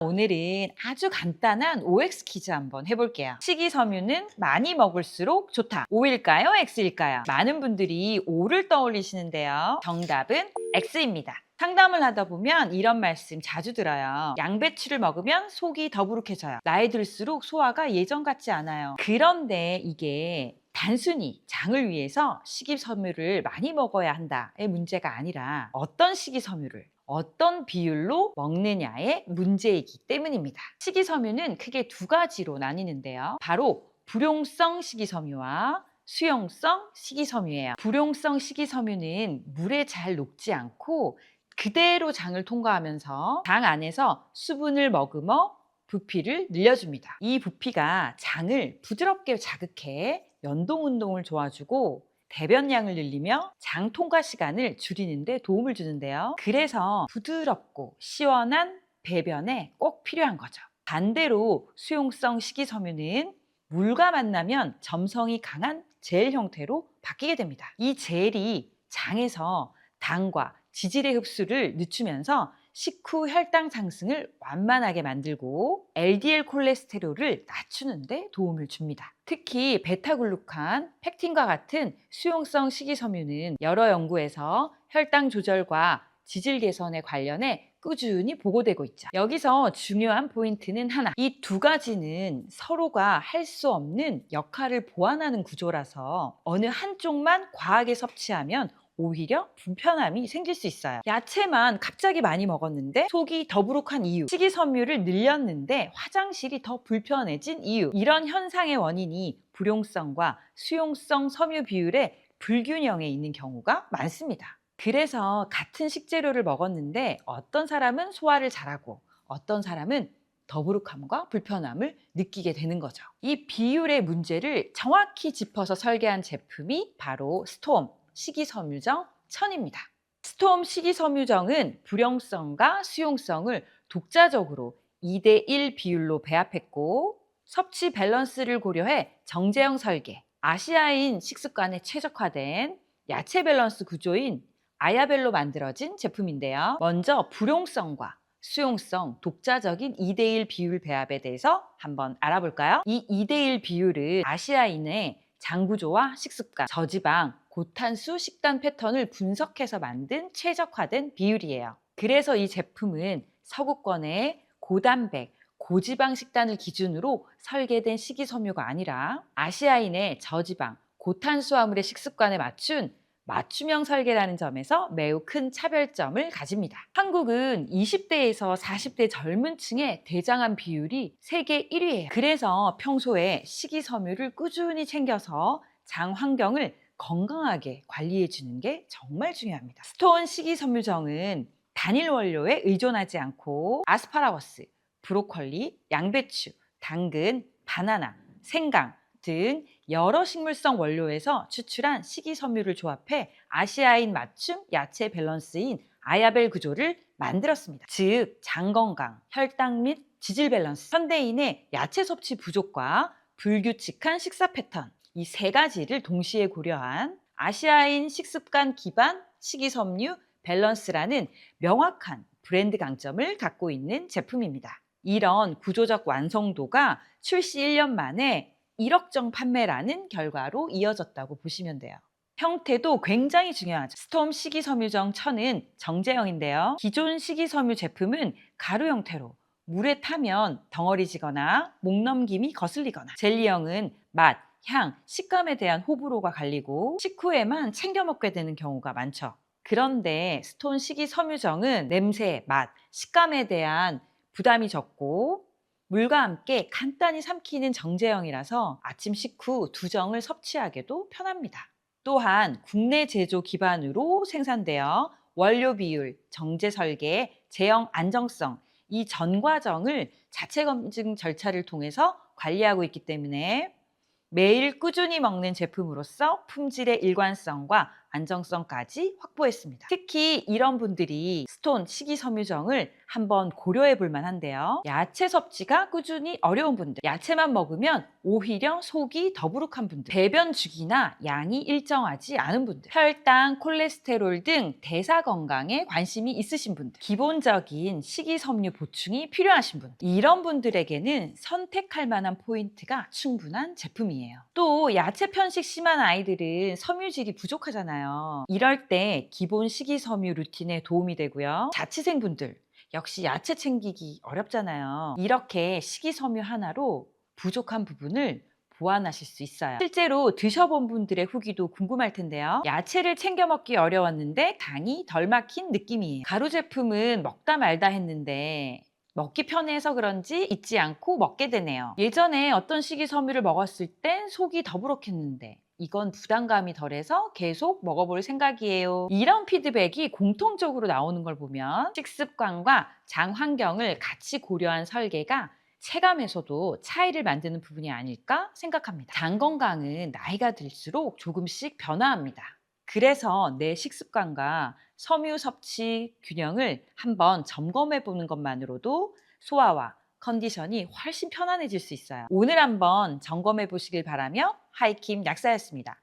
오늘은 아주 간단한 OX 퀴즈 한번 해볼게요. 식이섬유는 많이 먹을수록 좋다. O일까요? X일까요? 많은 분들이 O를 떠올리시는데요. 정답은 X입니다. 상담을 하다 보면 이런 말씀 자주 들어요. 양배추를 먹으면 속이 더부룩해져요. 나이 들수록 소화가 예전 같지 않아요. 그런데 이게 단순히 장을 위해서 식이섬유를 많이 먹어야 한다의 문제가 아니라 어떤 식이섬유를 어떤 비율로 먹느냐의 문제이기 때문입니다. 식이섬유는 크게 두 가지로 나뉘는데요. 바로 불용성 식이섬유와 수용성 식이섬유예요. 불용성 식이섬유는 물에 잘 녹지 않고 그대로 장을 통과하면서 장 안에서 수분을 머금어 부피를 늘려줍니다. 이 부피가 장을 부드럽게 자극해 연동 운동을 도와주고 대변량을 늘리며 장 통과 시간을 줄이는 데 도움을 주는데요. 그래서 부드럽고 시원한 배변에 꼭 필요한 거죠. 반대로 수용성 식이섬유는 물과 만나면 점성이 강한 젤 형태로 바뀌게 됩니다. 이 젤이 장에서 당과 지질의 흡수를 늦추면서 식후 혈당 상승을 완만하게 만들고 LDL 콜레스테롤을 낮추는 데 도움을 줍니다. 특히 베타글루칸, 펙틴과 같은 수용성 식이섬유는 여러 연구에서 혈당 조절과 지질 개선에 관련해 꾸준히 보고되고 있죠. 여기서 중요한 포인트는 하나. 이 두 가지는 서로가 할 수 없는 역할을 보완하는 구조라서 어느 한쪽만 과하게 섭취하면 오히려 불편함이 생길 수 있어요. 야채만 갑자기 많이 먹었는데 속이 더부룩한 이유, 식이섬유를 늘렸는데 화장실이 더 불편해진 이유, 이런 현상의 원인이 불용성과 수용성 섬유 비율의 불균형에 있는 경우가 많습니다. 그래서 같은 식재료를 먹었는데 어떤 사람은 소화를 잘하고 어떤 사람은 더부룩함과 불편함을 느끼게 되는 거죠. 이 비율의 문제를 정확히 짚어서 설계한 제품이 바로 스톰 식이섬유정 1000입니다. 스톰 식이섬유정은 불용성과 수용성을 독자적으로 2대1 비율로 배합했고 섭취 밸런스를 고려해 정제형 설계, 아시아인 식습관에 최적화된 야채 밸런스 구조인 아야벨로 만들어진 제품인데요. 먼저 불용성과 수용성, 독자적인 2대1 비율 배합에 대해서 한번 알아볼까요? 이 2대1 비율은 아시아인의 장구조와 식습관, 저지방, 고탄수 식단 패턴을 분석해서 만든 최적화된 비율이에요. 그래서 이 제품은 서구권의 고단백, 고지방 식단을 기준으로 설계된 식이섬유가 아니라 아시아인의 저지방, 고탄수화물의 식습관에 맞춘 맞춤형 설계라는 점에서 매우 큰 차별점을 가집니다. 한국은 20대에서 40대 젊은 층의 대장암 비율이 세계 1위예요. 그래서 평소에 식이섬유를 꾸준히 챙겨서 장 환경을 건강하게 관리해 주는 게 정말 중요합니다. 스톤 식이섬유정은 단일 원료에 의존하지 않고 아스파라거스, 브로콜리, 양배추, 당근, 바나나, 생강 등 여러 식물성 원료에서 추출한 식이섬유를 조합해 아시아인 맞춤 야채 밸런스인 아야벨 구조를 만들었습니다. 즉, 장 건강, 혈당 및 지질 밸런스, 현대인의 야채 섭취 부족과 불규칙한 식사 패턴, 이 세 가지를 동시에 고려한 아시아인 식습관 기반 식이섬유 밸런스라는 명확한 브랜드 강점을 갖고 있는 제품입니다. 이런 구조적 완성도가 출시 1년 만에 1억 정 판매라는 결과로 이어졌다고 보시면 돼요. 형태도 굉장히 중요하죠. 스톰 식이섬유정 1000은 정제형인데요. 기존 식이섬유 제품은 가루 형태로 물에 타면 덩어리지거나 목 넘김이 거슬리거나, 젤리형은 맛, 향, 식감에 대한 호불호가 갈리고 식후에만 챙겨 먹게 되는 경우가 많죠. 그런데 스톤 식이섬유정은 냄새, 맛, 식감에 대한 부담이 적고 물과 함께 간단히 삼키는 정제형이라서 아침 식후 두 정을 섭취하기도 편합니다. 또한 국내 제조 기반으로 생산되어 원료 비율, 정제 설계, 제형 안정성, 이 전 과정을 자체 검증 절차를 통해서 관리하고 있기 때문에 매일 꾸준히 먹는 제품으로서 품질의 일관성과 안정성까지 확보했습니다. 특히 이런 분들이 스톤 식이섬유정을 한번 고려해 볼 만한데요. 야채 섭취가 꾸준히 어려운 분들, 야채만 먹으면 오히려 속이 더부룩한 분들, 배변 주기나 양이 일정하지 않은 분들, 혈당, 콜레스테롤 등 대사 건강에 관심이 있으신 분들, 기본적인 식이섬유 보충이 필요하신 분들, 이런 분들에게는 선택할 만한 포인트가 충분한 제품이에요. 또 야채 편식 심한 아이들은 섬유질이 부족하잖아요. 이럴 때 기본 식이섬유 루틴에 도움이 되고요. 자취생분들 역시 야채 챙기기 어렵잖아요. 이렇게 식이섬유 하나로 부족한 부분을 보완하실 수 있어요. 실제로 드셔본 분들의 후기도 궁금할 텐데요. 야채를 챙겨 먹기 어려웠는데 당이 덜 막힌 느낌이에요. 가루 제품은 먹다 말다 했는데 먹기 편해서 그런지 잊지 않고 먹게 되네요. 예전에 어떤 식이섬유를 먹었을 땐 속이 더부룩했는데 이건 부담감이 덜해서 계속 먹어볼 생각이에요. 이런 피드백이 공통적으로 나오는 걸 보면 식습관과 장 환경을 같이 고려한 설계가 체감에서도 차이를 만드는 부분이 아닐까 생각합니다. 장 건강은 나이가 들수록 조금씩 변화합니다. 그래서 내 식습관과 섬유 섭취 균형을 한번 점검해 보는 것만으로도 소화와 컨디션이 훨씬 편안해질 수 있어요. 오늘 한번 점검해 보시길 바라며 하이킴 약사였습니다.